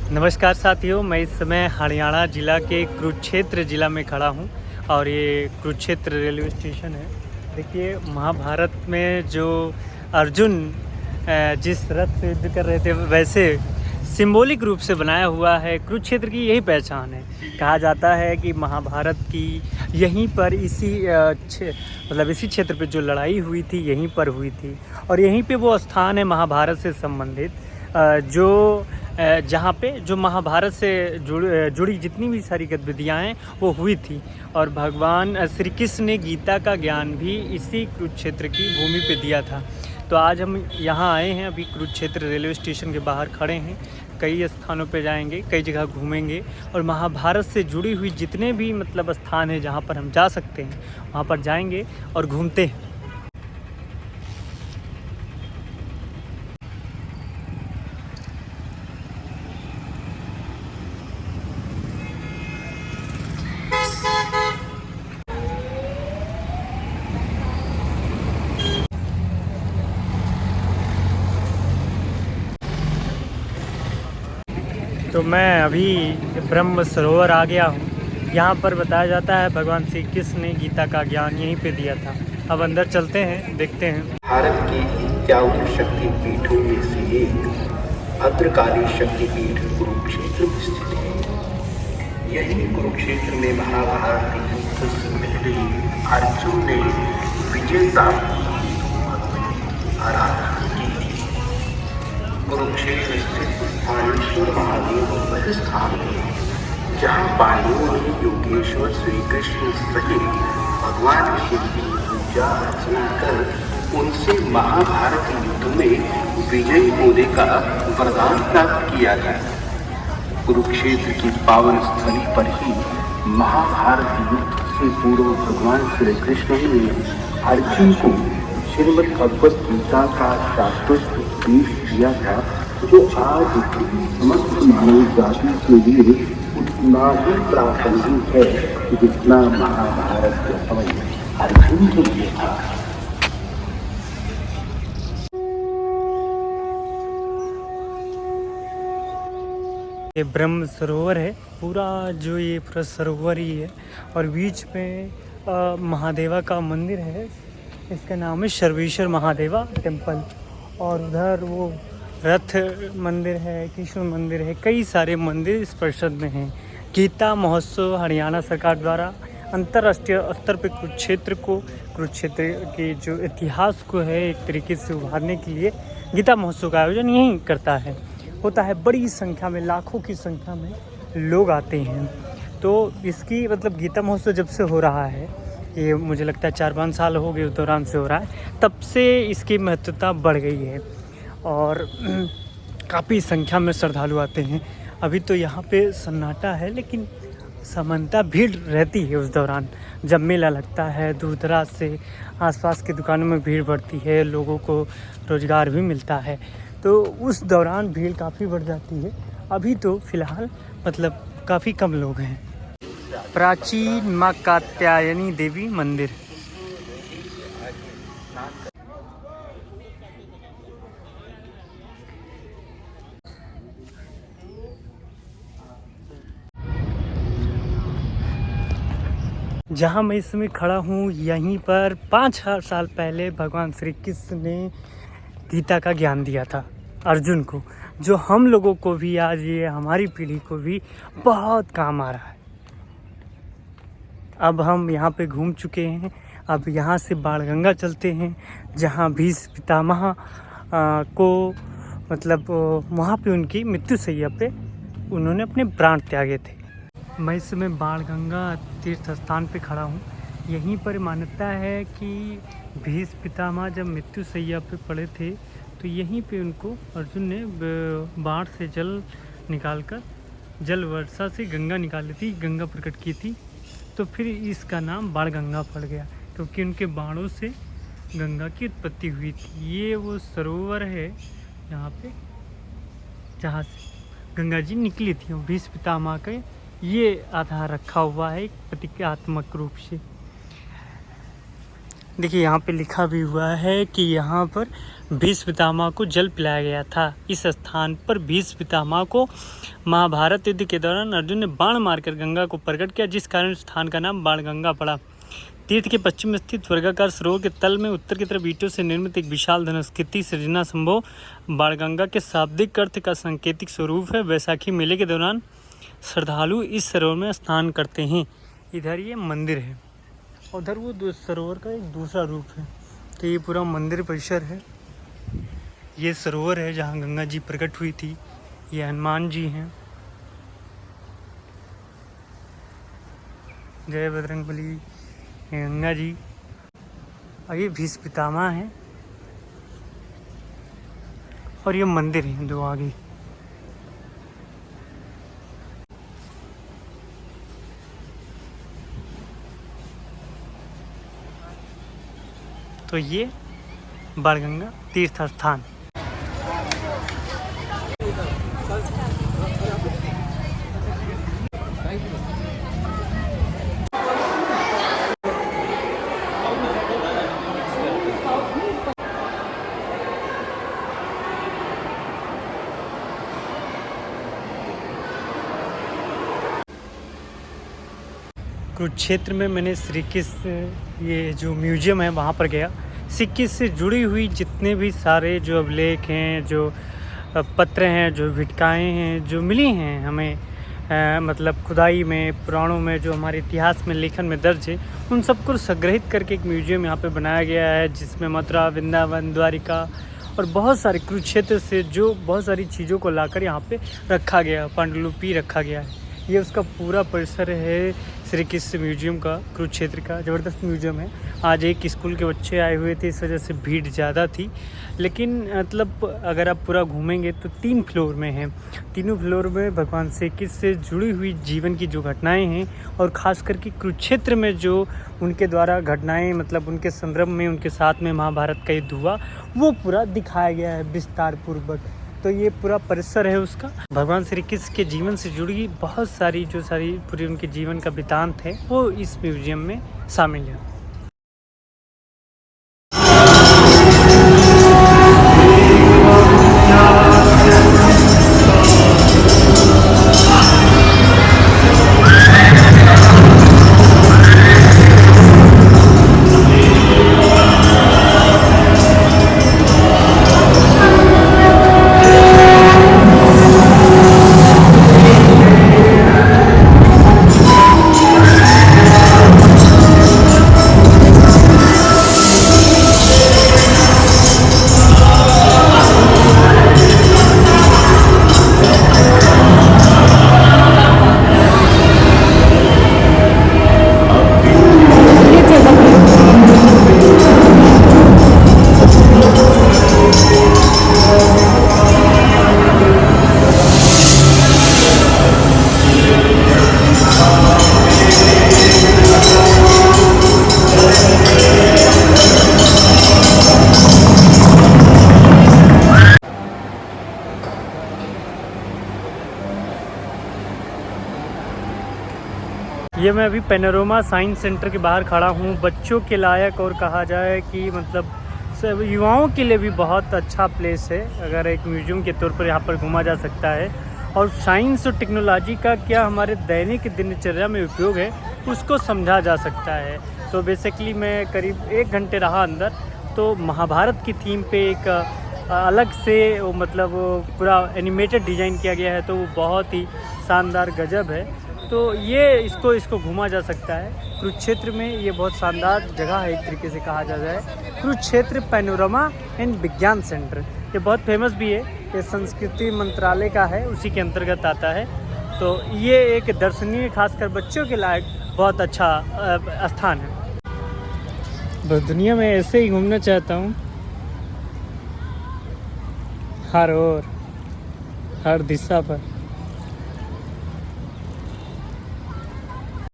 नमस्कार साथियों, मैं इस समय हरियाणा ज़िला के कुरुक्षेत्र ज़िला में खड़ा हूँ और ये कुरुक्षेत्र रेलवे स्टेशन है। देखिए, महाभारत में जो अर्जुन जिस रथ से युद्ध कर रहे थे, वैसे सिंबॉलिक रूप से बनाया हुआ है। कुरुक्षेत्र की यही पहचान है। कहा जाता है कि महाभारत की यहीं पर इसी क्षेत्र पे जो लड़ाई हुई थी, यहीं पर हुई थी और यहीं पे वो स्थान है महाभारत से संबंधित जहाँ पे जो महाभारत से जुड़ी जितनी भी सारी गतिविधियाँ हैं वो हुई थी। और भगवान श्री कृष्ण ने गीता का ज्ञान भी इसी कुरुक्षेत्र की भूमि पे दिया था। तो आज हम यहाँ आए हैं, अभी कुरुक्षेत्र रेलवे स्टेशन के बाहर खड़े हैं। कई स्थानों पे जाएंगे, कई जगह घूमेंगे और महाभारत से जुड़ी हुई जितने भी स्थान हैं जहाँ पर हम जा सकते हैं वहाँ पर जाएंगे और घूमते हैं। तो मैं अभी ब्रह्म सरोवर आ गया हूँ। यहाँ पर बताया जाता है भगवान श्री कृष्ण ने गीता का ज्ञान यहीं पे दिया था। अब अंदर चलते हैं, देखते हैं। भारत के 51 शक्तिपीठों में से एक भद्रकाली शक्तिपीठ कुरुक्षेत्र में स्थित है। यही कुरुक्षेत्र में महाभारत के युद्ध से पहले अर्जुन ने विजय प्राप्त आराधना की थी। कुरुक्षेत्र स्थित स्थानेश्वर महादेव वह स्थान है जहाँ पांडवों ने योगेश्वर श्री कृष्ण सहित भगवान शिव की पूजा अर्चना कर उनसे महाभारत युद्ध में विजयी होने का वरदान प्राप्त किया था। कुरुक्षेत्र की पावन स्थली पर ही महाभारत युद्ध से पूर्व भगवान श्री कृष्ण ने अर्जुन को श्रीमद् भगवत गीता का शाश्वत उपदेश दिया था, जो आज समस्त मानव जाति के लिए उतना ही प्रासंगिक है जितना महाभारत के समय अर्जुन के लिए था। ये ब्रह्म सरोवर है, पूरा जो ये पूरा सरोवर ही है और बीच में महादेवा का मंदिर है। इसका नाम है सर्वेश्वर महादेवा टेम्पल। और उधर वो रथ मंदिर है, कृष्ण मंदिर है, कई सारे मंदिर इस परिषद में हैं। गीता महोत्सव हरियाणा सरकार द्वारा अंतर्राष्ट्रीय स्तर पर कुरुक्षेत्र के जो इतिहास को है एक तरीके से उभारने के लिए गीता महोत्सव का आयोजन यहीं करता है, होता है। बड़ी संख्या में, लाखों की संख्या में लोग आते हैं। तो इसकी गीता महोत्सव जब से हो रहा है, ये मुझे लगता है 4-5 साल हो गए उस दौरान से हो रहा है, तब से इसकी महत्वता बढ़ गई है और काफ़ी संख्या में श्रद्धालु आते हैं। अभी तो यहाँ पे सन्नाटा है, लेकिन सामान्यतः भीड़ रहती है उस दौरान जब मेला लगता है। दूर दराज से आसपास की दुकानों में भीड़ बढ़ती है, लोगों को रोज़गार भी मिलता है, तो उस दौरान भीड़ काफ़ी बढ़ जाती है। अभी तो फ़िलहाल काफ़ी कम लोग हैं। प्राचीन माँ कात्यायनी देवी मंदिर। जहाँ मैं इस समय खड़ा हूँ, यहीं पर 5000 साल पहले भगवान श्री कृष्ण ने गीता का ज्ञान दिया था अर्जुन को, जो हम लोगों को भी आज, ये हमारी पीढ़ी को भी बहुत काम आ रहा है। अब हम यहाँ पे घूम चुके हैं। अब यहाँ से बाणगंगा चलते हैं, जहाँ भीष्म पितामह को वहाँ पे उनकी मृत्युशैया पे उन्होंने अपने प्राण त्यागे थे। मैं इस समय बाणगंगा तीर्थ स्थान पे खड़ा हूँ। यहीं पर मान्यता है कि भीष्म पितामह जब मृत्युशैया पे पड़े थे, तो यहीं पे उनको अर्जुन ने बाण से जल निकालकर, जल वर्षा से गंगा निकाली थी, गंगा प्रकट की थी। तो फिर इसका नाम बाणगंगा पड़ गया, क्योंकि उनके बाणों से गंगा की उत्पत्ति हुई थी। ये वो सरोवर है यहाँ पे जहाँ से गंगा जी निकली थी। भीष्म पितामह का ये आधार रखा हुआ है एक प्रतीकात्मक रूप से। देखिए यहाँ पे लिखा भी हुआ है कि यहाँ पर भीष्म पितामह को जल पिलाया गया था। इस स्थान पर भीष्म पितामह को महाभारत युद्ध के दौरान अर्जुन ने बाण मारकर गंगा को प्रकट किया, जिस कारण स्थान का नाम बाणगंगा पड़ा। तीर्थ के पश्चिम में स्थित वर्गाकार सरोवर के तल में उत्तर की तरफ ईंटों से निर्मित एक विशाल धनुष्कृति सृजना संभव बाणगंगा के शाब्दिक अर्थ का सांकेतिक स्वरूप है। वैसाखी मेले के दौरान श्रद्धालु इस सरोवर में स्नान करते हैं। इधर ये मंदिर है, उधर वो सरोवर का एक दूसरा रूप है। तो ये पूरा मंदिर परिसर है। ये सरोवर है जहाँ गंगा जी प्रकट हुई थी। ये हनुमान जी हैं। जय बजरंगबली। ये गंगा जी और ये भीष्म पितामह है और ये मंदिर है दो आगे। तो ये बाणगंगा तीर्थ स्थान। कुरुक्षेत्र में मैंने श्री कृष्ण ये जो म्यूजियम है वहाँ पर गया। श्री कृष्ण से जुड़ी हुई जितने भी सारे जो अभिलेख हैं, जो पत्र हैं, जो भिटकाएँ हैं, जो मिली हैं हमें मतलब खुदाई में, पुराणों में, जो हमारे इतिहास में लेखन में दर्ज है, उन सबको संग्रहित करके एक म्यूजियम यहाँ पे बनाया गया है, जिसमें मथुरा, वृंदावन, द्वारिका और बहुत सारे कुरुक्षेत्र से जो बहुत सारी चीज़ों को लाकर यहाँ पे रखा गया, पांडुलिपि रखा गया है। ये उसका पूरा परिसर है श्री कृष्ण म्यूजियम का, कुरुक्षेत्र का। ज़बरदस्त म्यूजियम है। आज एक स्कूल के बच्चे आए हुए थे, इस वजह से भीड़ ज़्यादा थी, लेकिन मतलब अगर आप पूरा घूमेंगे तो 3 फ्लोर में है। तीनों फ्लोर में भगवान श्री कृष्ण से जुड़ी हुई जीवन की जो घटनाएं हैं और ख़ास करके कुरुक्षेत्र में जो उनके द्वारा घटनाएं, मतलब उनके संदर्भ में, उनके साथ में महाभारत का युद्ध हुआ, वो पूरा दिखाया गया है विस्तार पूर्वक। तो ये पूरा परिसर है उसका। भगवान श्री कृष्ण के जीवन से जुड़ी बहुत सारी पूरी उनके जीवन का वृतांत है, वो इस म्यूजियम में शामिल है। ये मैं अभी पैनोरमा साइंस सेंटर के बाहर खड़ा हूँ। बच्चों के लायक और कहा जाए कि मतलब सब युवाओं के लिए भी बहुत अच्छा प्लेस है। अगर एक म्यूजियम के तौर पर यहाँ पर घूमा जा सकता है और साइंस और टेक्नोलॉजी का क्या हमारे दैनिक दिनचर्या में उपयोग है उसको समझा जा सकता है। तो बेसिकली मैं करीब 1 घंटे रहा अंदर, तो महाभारत की थीम पे एक अलग से मतलब पूरा एनिमेटेड डिज़ाइन किया गया है, तो वो बहुत ही शानदार गजब है। तो ये इसको घूमा जा सकता है। कुरुक्षेत्र में ये बहुत शानदार जगह है, एक तरीके से कहा जा जाए। कुरुक्षेत्र पैनोरमा एंड विज्ञान सेंटर, ये बहुत फेमस भी है। ये संस्कृति मंत्रालय का है, उसी के अंतर्गत आता है। तो ये एक दर्शनीय, खासकर बच्चों के लायक बहुत अच्छा स्थान है। बस दुनिया में ऐसे ही घूमना चाहता हूँ, हर ओर, हर दिशा पर।